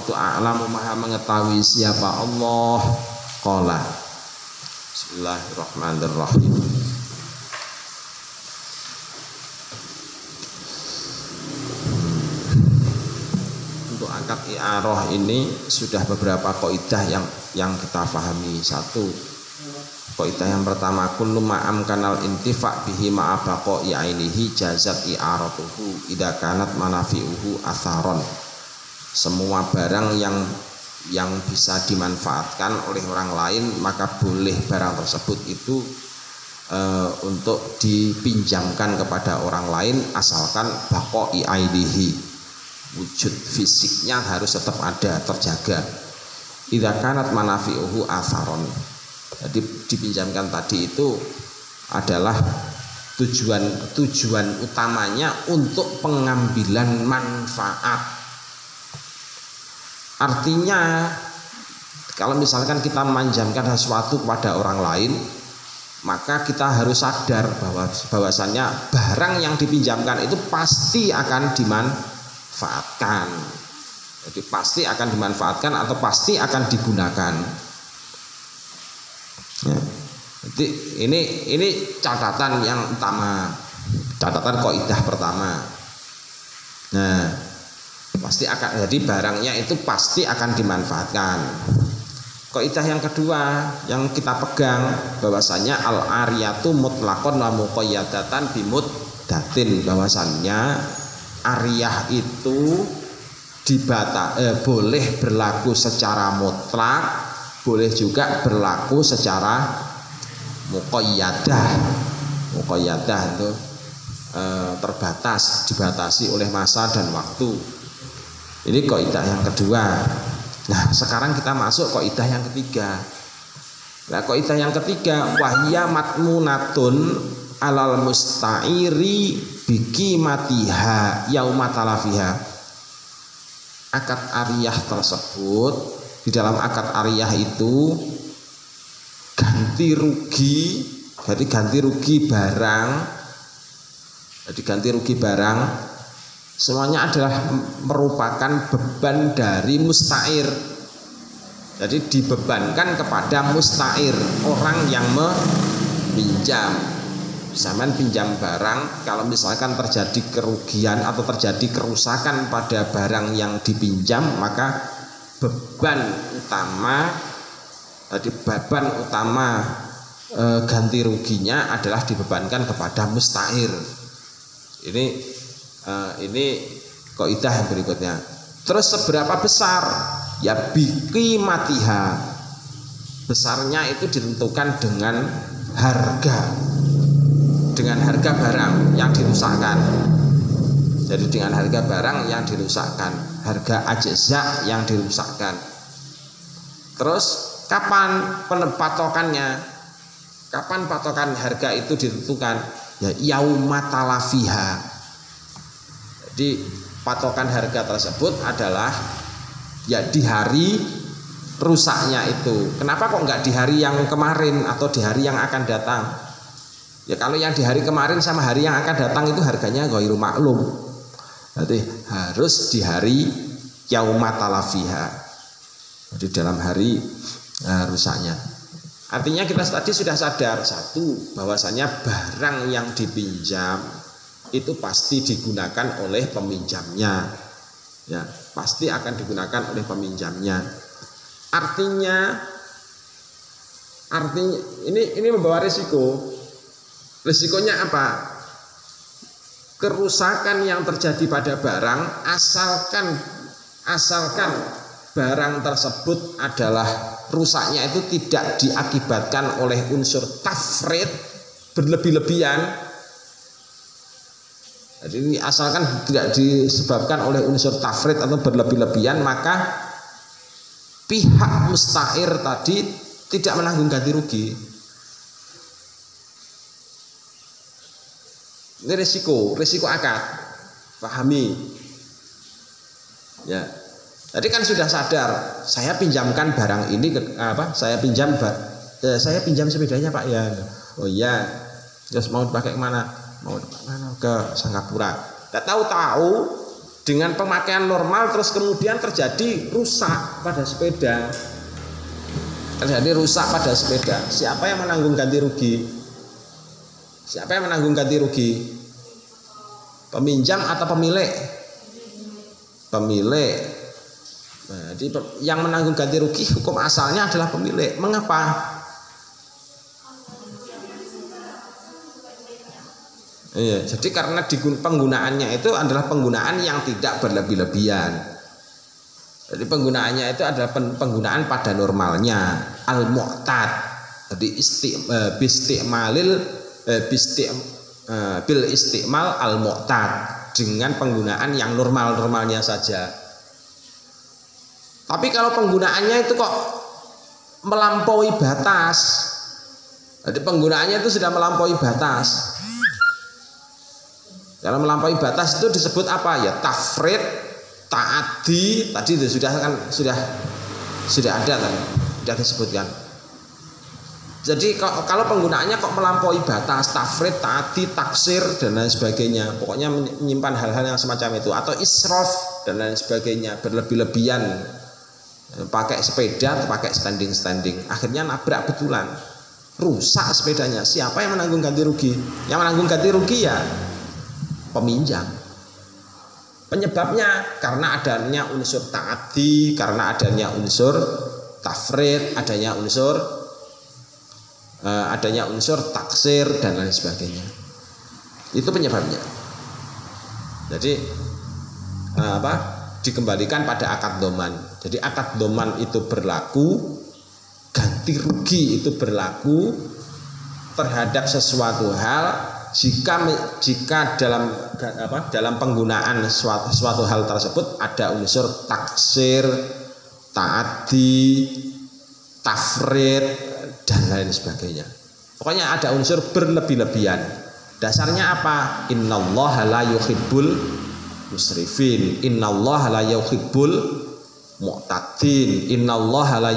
itu a'lamu, maha mengetahui siapa Allah. Qala. Bismillahirrahmanirrahim. Untuk akad i'arah ini sudah beberapa kaidah yang kita pahami. Satu, kaidah yang pertama, kullu ma'am kanal intifa' bihi ma'a baqa'i ainihi jazat i'aratuhu idza kanat manafi'uhu atharon. Semua barang yang bisa dimanfaatkan oleh orang lain, maka boleh barang tersebut itu untuk dipinjamkan kepada orang lain asalkan baqa'i ainihi, wujud fisiknya harus tetap ada, terjaga. Idza kanat manafi'uhu atharon. Jadi dipinjamkan tadi itu adalah tujuan utamanya untuk pengambilan manfaat. Artinya kalau misalkan kita memanjamkan sesuatu kepada orang lain, maka kita harus sadar bahwasannya barang yang dipinjamkan itu pasti akan dimanfaatkan. Jadi pasti akan dimanfaatkan atau pasti akan digunakan. Ya. Jadi ini catatan yang utama, catatan kaidah pertama. Nah, pasti akan, jadi barangnya itu pasti akan dimanfaatkan. Kaidah yang kedua yang kita pegang bahwasanya al ariyatu mutlaqon wa muqayyadatan bimuddatin, bahwasannya ariyah itu boleh berlaku secara mutlak, boleh juga berlaku secara muqayyadah. Muqayyadah itu terbatas, dibatasi oleh masa dan waktu. Ini kaidah yang kedua. Nah, sekarang kita masuk kaidah yang ketiga. Nah, kaidah yang ketiga, wahya matmunatun alal musta'iri biqimatiha yauma talafiha. Akad ariyah tersebut, di dalam akad ariyah itu ganti rugi, jadi ganti rugi barang. Jadi ganti rugi barang semuanya adalah merupakan beban dari musta'ir. Jadi dibebankan kepada musta'ir, orang yang meminjam. Zaman pinjam barang, kalau misalkan terjadi kerugian atau terjadi kerusakan pada barang yang dipinjam, maka beban utama ganti ruginya adalah dibebankan kepada musta'ir. Ini kaidah yang berikutnya. Terus seberapa besar? Ya biqimatiha. Besarnya itu ditentukan dengan harga barang yang dirusakkan. Jadi dengan harga barang yang dirusakkan, harga ajza yang dirusakkan. Terus kapan patokannya? Kapan patokan harga itu ditentukan? Ya yauma talafiha. Jadi patokan harga tersebut adalah ya di hari rusaknya itu. Kenapa kok enggak di hari yang kemarin atau di hari yang akan datang? Ya kalau yang di hari kemarin sama hari yang akan datang itu harganya ghairu maklum. Berarti harus di hari yauma talafiha. Jadi dalam hari rusaknya. Artinya kita tadi sudah sadar, satu, bahwasanya barang yang dipinjam itu pasti digunakan oleh peminjamnya, ya pasti akan digunakan oleh peminjamnya. Artinya ini membawa risiko. Risikonya apa? Kerusakan yang terjadi pada barang, asalkan barang tersebut adalah rusaknya itu tidak diakibatkan oleh unsur tafrid berlebih-lebihan. Jadi ini asalkan tidak disebabkan oleh unsur tafrid atau berlebih-lebihan, maka pihak musta'ir tadi tidak menanggung ganti rugi. Ini risiko akad. Pahami. Ya. Tadi kan sudah sadar, saya pinjamkan barang ini saya pinjam sepedanya Pak ya. Oh iya. Terus mau pakai kemana? Mau ke Singapura. Tidak tahu dengan pemakaian normal terus kemudian terjadi rusak pada sepeda. Terjadi rusak pada sepeda. Siapa yang menanggung ganti rugi? Siapa yang menanggung ganti rugi? Peminjam atau pemilik? Pemilik. Nah, jadi yang menanggung ganti rugi hukum asalnya adalah pemilik. Mengapa? Iya, jadi karena penggunaannya itu adalah penggunaan yang tidak berlebih-lebihan. Jadi penggunaannya itu adalah penggunaan pada normalnya, al-mu'tad. Jadi bil istimal al-mu'tad, dengan penggunaan yang normal-normalnya saja. Tapi kalau penggunaannya itu kok melampaui batas, jadi penggunaannya itu sudah melampaui batas. Kalau melampaui batas itu disebut apa ya? Tafrid, ta'addi, tadi itu sudah ada tadi, sudah disebutkan. Jadi kalau penggunaannya kok melampaui batas, tafrid, ta'addi, taksir dan lain sebagainya, pokoknya menyimpan hal-hal yang semacam itu, atau israf dan lain sebagainya, berlebih-lebihan, pakai sepeda atau pakai standing, akhirnya nabrak betulan, rusak sepedanya. Siapa yang menanggung ganti rugi? Yang menanggung ganti rugi ya peminjam. Penyebabnya karena adanya unsur ta'addi, karena adanya unsur tafrid, adanya unsur taksir dan lain sebagainya. Itu penyebabnya. Jadi dikembalikan pada akad doman. Jadi akad doman itu berlaku, ganti rugi itu berlaku terhadap sesuatu hal jika dalam penggunaan suatu hal tersebut ada unsur taksir, ta'addi, tafrid dan lain sebagainya. Pokoknya ada unsur berlebih-lebihan. Dasarnya apa? Innallaha la yuhibbul musrifin, innallaha la yuhibbul mu'tadin, innallaha la